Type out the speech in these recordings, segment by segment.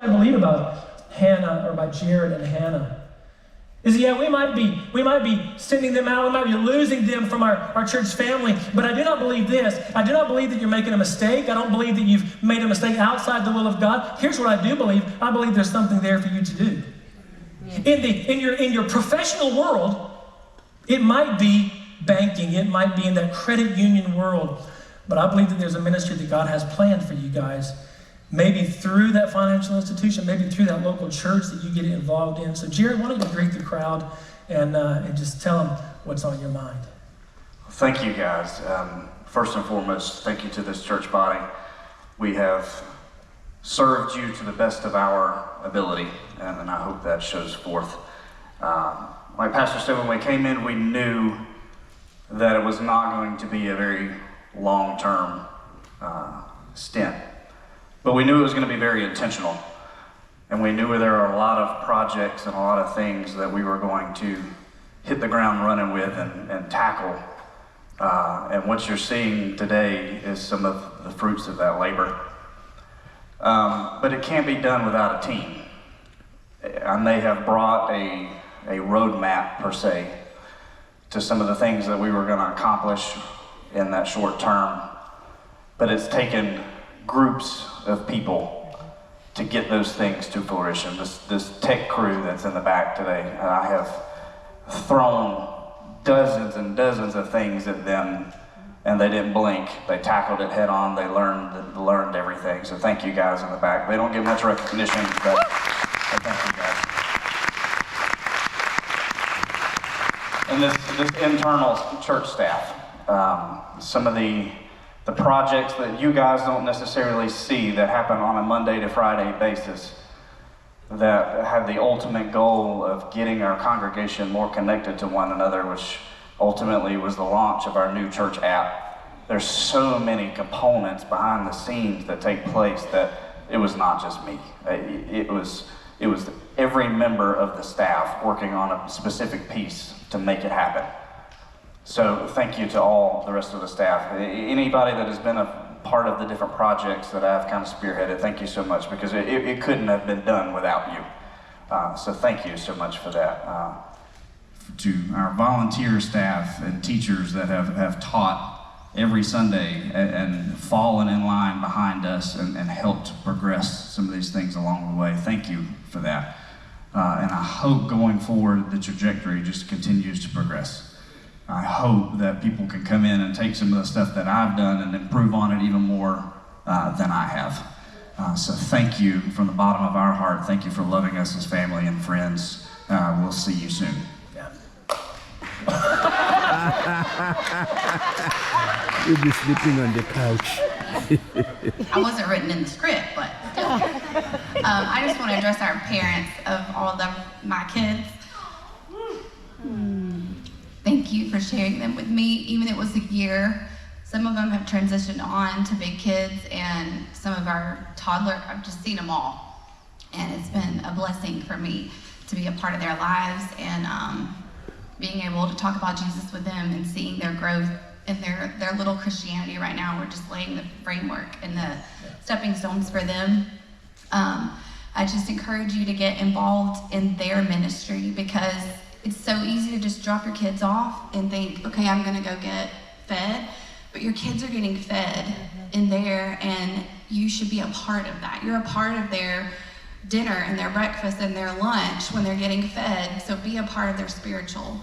I believe about Hannah, or about Jared and Hannah, is we might be sending them out, we might be losing them from our church family, but I do not believe this. I do not believe that you're making a mistake. I don't believe that you've made a mistake outside the will of God. Here's what I do believe. I believe there's something there for you to do. In your professional world, it might be banking, it might be in that credit union world, but I believe that there's a ministry that God has planned for you guys. Maybe through that financial institution, maybe through that local church that you get involved in. So Jared, why don't you greet the crowd and just tell them what's on your mind. Thank you, guys. First and foremost, thank you to this church body. We have served you to the best of our ability, and I hope that shows forth. Like Pastor said, when we came in, we knew that it was not going to be a very long-term stint. But we knew it was going to be very intentional. And we knew there are a lot of projects and a lot of things that we were going to hit the ground running with and tackle. And what you're seeing today is some of the fruits of that labor. But it can't be done without a team. I may have brought a roadmap, per se, to some of the things that we were going to accomplish in that short term. But it's taken groups of people to get those things to fruition. This tech crew that's in the back today, I have thrown dozens and dozens of things at them, and they didn't blink. They tackled it head on. They learned everything. So thank you guys in the back. They don't get much recognition, but thank you guys. And this internal church staff, some of the projects that you guys don't necessarily see that happen on a Monday to Friday basis that have the ultimate goal of getting our congregation more connected to one another, which ultimately was the launch of our new church app. There's so many components behind the scenes that take place that it was not just me. It was every member of the staff working on a specific piece to make it happen. So thank you to all the rest of the staff. Anybody that has been a part of the different projects that I've kind of spearheaded, thank you so much, because it couldn't have been done without you. So thank you so much for that. To our volunteer staff and teachers that have taught every Sunday and fallen in line behind us and helped progress some of these things along the way, thank you for that. And I hope going forward the trajectory just continues to progress. I hope that people can come in and take some of the stuff that I've done and improve on it even more than I have. So thank you from the bottom of our heart. Thank you for loving us as family and friends. We'll see you soon. You'll be sleeping on the couch. I wasn't written in the script, but I just want to address our parents of all my kids. Thank you for sharing them with me, even if it was a year. Some of them have transitioned on to big kids, and some of our toddlers, I've just seen them all. And it's been a blessing for me to be a part of their lives and being able to talk about Jesus with them and seeing their growth in their little Christianity right now. We're just laying the framework and the stepping stones for them. I just encourage you to get involved in their ministry, because it's so easy to just drop your kids off and think, okay, I'm gonna go get fed, but your kids are getting fed in there, and you should be a part of that. You're a part of their dinner and their breakfast and their lunch when they're getting fed, so be a part of their spiritual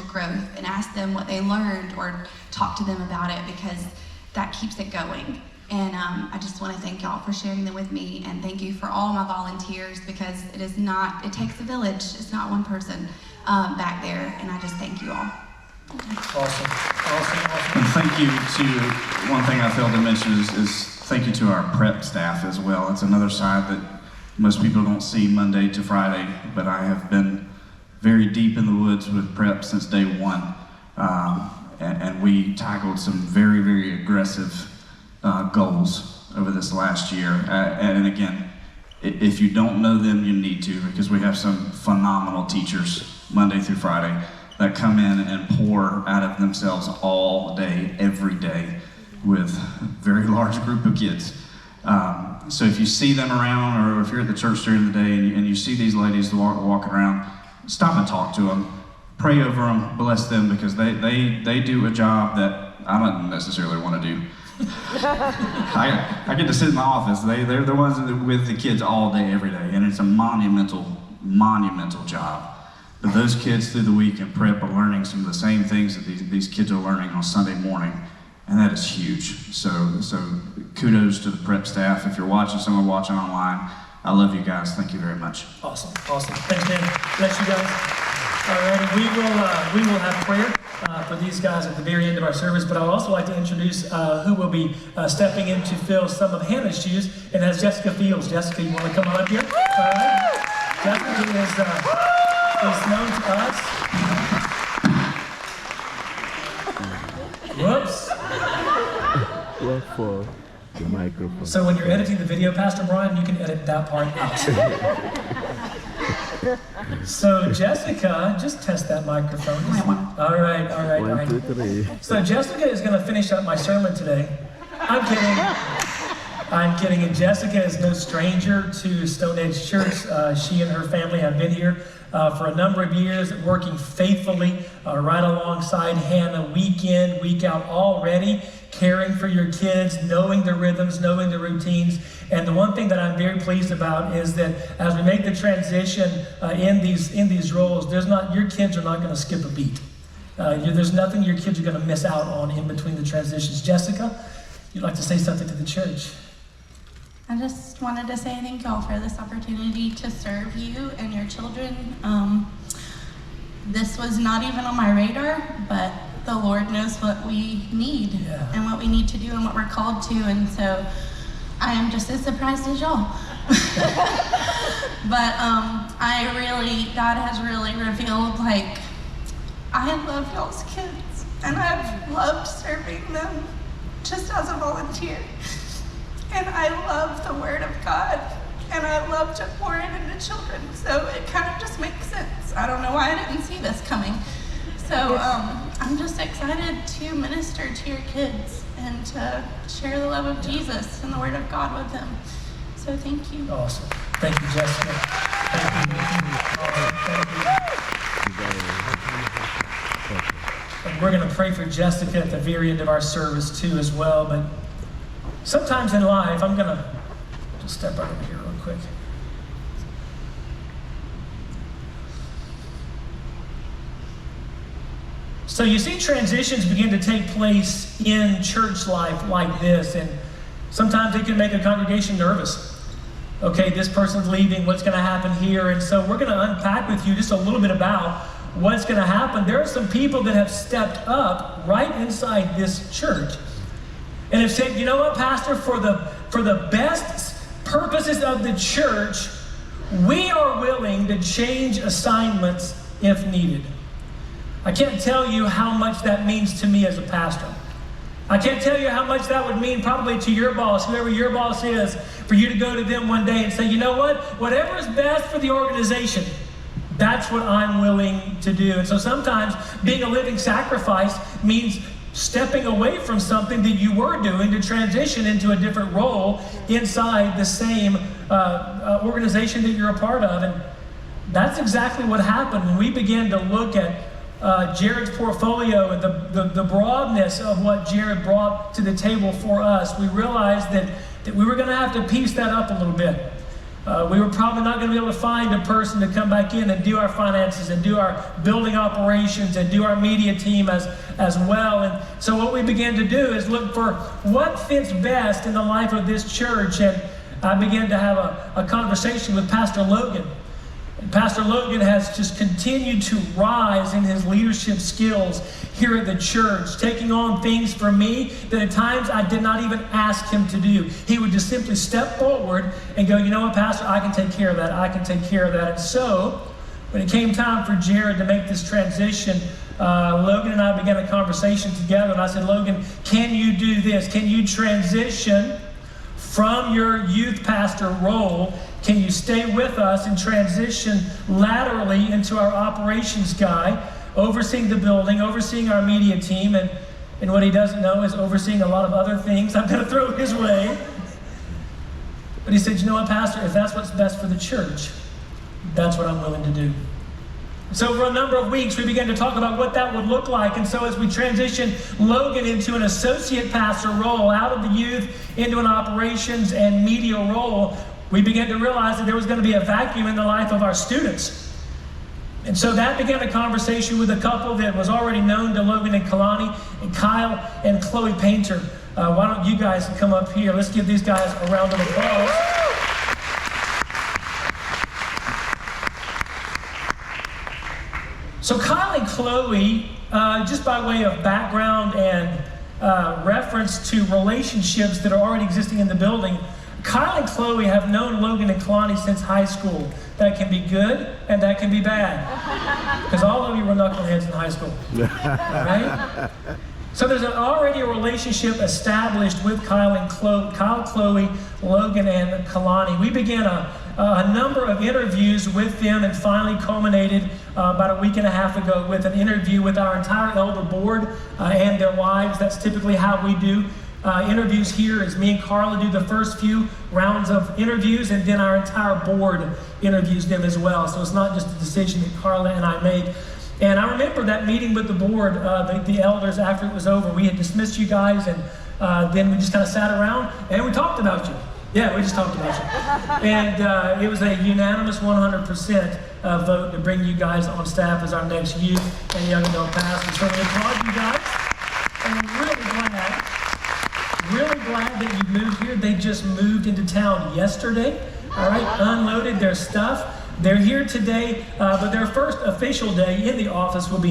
growth and ask them what they learned or talk to them about it, because that keeps it going. And I just want to thank y'all for sharing them with me, and thank you for all my volunteers, because it takes a village. It's not one person back there, and I just thank you all. Awesome. And thank you to, one thing I failed to mention is thank you to our prep staff as well. It's another side that most people don't see Monday to Friday, but I have been very deep in the woods with prep since day one. And we tackled some very, very aggressive goals over this last year. And again, if you don't know them, you need to, because we have some phenomenal teachers Monday through Friday that come in and pour out of themselves all day, every day, with a very large group of kids. So if you see them around, or if you're at the church during the day and you see these ladies walking around, stop and talk to them. Pray over them, bless them, because they do a job that I don't necessarily want to do. I get to sit in the office. They're the ones with the kids all day, every day, and it's a monumental job. But those kids through the week in prep are learning some of the same things that these kids are learning on Sunday morning, and that is huge. So kudos to the prep staff. If you're watching, someone watching online, I love you guys. Thank you very much. Awesome. Thanks, Dan. Bless you guys. All right, we will have prayer for these guys at the very end of our service, but I would also like to introduce who will be stepping in to fill some of Hannah's shoes, and that's Jessica Fields. Jessica, you want to come on up here? All right. Jessica is known to us. Whoops. Work for the microphone. So when you're editing the video, Pastor Brian, you can edit that part out. So Jessica, just test that microphone. All right. 1, 2, 3. So Jessica is going to finish up my sermon today. I'm kidding. And Jessica is no stranger to Stone Edge Church. She and her family have been here for a number of years, working faithfully right alongside Hannah, week in, week out, already caring for your kids, knowing the rhythms, knowing the routines. And the one thing that I'm very pleased about is that as we make the transition in these roles, your kids are not going to skip a beat. There's nothing your kids are going to miss out on in between the transitions. Jessica, you'd like to say something to the church? I just wanted to say thank y'all for this opportunity to serve you and your children. This was not even on my radar, but the Lord knows what we need and what we need to do and what we're called to, and so I am just as surprised as y'all. But God has really revealed, like, I love y'all's kids, and I've loved serving them just as a volunteer. And I love the Word of God, and I love to pour it into children, so it kind of just makes sense. I don't know why I didn't see this coming. So I'm just excited to minister to your kids and to share the love of Jesus and the Word of God with them. So thank you. Awesome. Thank you, Jessica. Thank you. And we're going to pray for Jessica at the very end of our service too as well, but sometimes in life, I'm going to just step right over here real quick. So you see transitions begin to take place in church life like this, and sometimes it can make a congregation nervous. Okay, this person's leaving, what's going to happen here? And so we're going to unpack with you just a little bit about what's going to happen. There are some people that have stepped up right inside this church and have said, you know what, Pastor, for the best purposes of the church, we are willing to change assignments if needed. I can't tell you how much that means to me as a pastor. I can't tell you how much that would mean probably to your boss, whoever your boss is, for you to go to them one day and say, you know what, whatever is best for the organization, that's what I'm willing to do. And so sometimes being a living sacrifice means stepping away from something that you were doing to transition into a different role inside the same organization that you're a part of. And that's exactly what happened when we began to look at Jared's portfolio and the broadness of what Jared brought to the table for us. We realized that we were going to have to piece that up a little bit. We were probably not going to be able to find a person to come back in and do our finances and do our building operations and do our media team as well. And so what we began to do is look for what fits best in the life of this church. And I began to have a conversation with Pastor Logan. And Pastor Logan has just continued to rise in his leadership skills here at the church, taking on things for me that at times I did not even ask him to do. He would just simply step forward and go, you know what, Pastor, I can take care of that. I can take care of that. And so when it came time for Jared to make this transition, Logan and I began a conversation together. And I said, Logan, can you do this? Can you transition from your youth pastor role? Can you stay with us and transition laterally into our operations guy, overseeing the building, overseeing our media team, and what he doesn't know is overseeing a lot of other things I'm going to throw his way. But he said, you know what, Pastor, if that's what's best for the church, that's what I'm willing to do. So for a number of weeks, we began to talk about what that would look like. And so as we transitioned Logan into an associate pastor role, out of the youth into an operations and media role, we began to realize that there was going to be a vacuum in the life of our students. And so that began a conversation with a couple that was already known to Logan and Kalani, and Kyle and Chloe Painter. Why don't you guys come up here? Let's give these guys a round of applause. So Kyle and Chloe, just by way of background and reference to relationships that are already existing in the building, Kyle and Chloe have known Logan and Kalani since high school. That can be good and that can be bad. Because all of you were knuckleheads in high school. Right? So there's already a relationship established with Kyle, Chloe, Logan, and Kalani. We began a number of interviews with them and finally culminated about a week and a half ago with an interview with our entire elder board and their wives. That's typically how we do interviews here, is me and Carla do the first few rounds of interviews, and then our entire board interviews them as well. So it's not just a decision that Carla and I make. And I remember that meeting with the board, the elders, after it was over. We had dismissed you guys, and then we just kind of sat around and we talked about you. Yeah, we just talked about you. And it was a unanimous 100% vote to bring you guys on staff as our next youth and young adult pastor. So we applaud you guys, and I'm really glad that you moved here. They just moved into town yesterday, all right, unloaded their stuff. They're here today, but their first official day in the office will be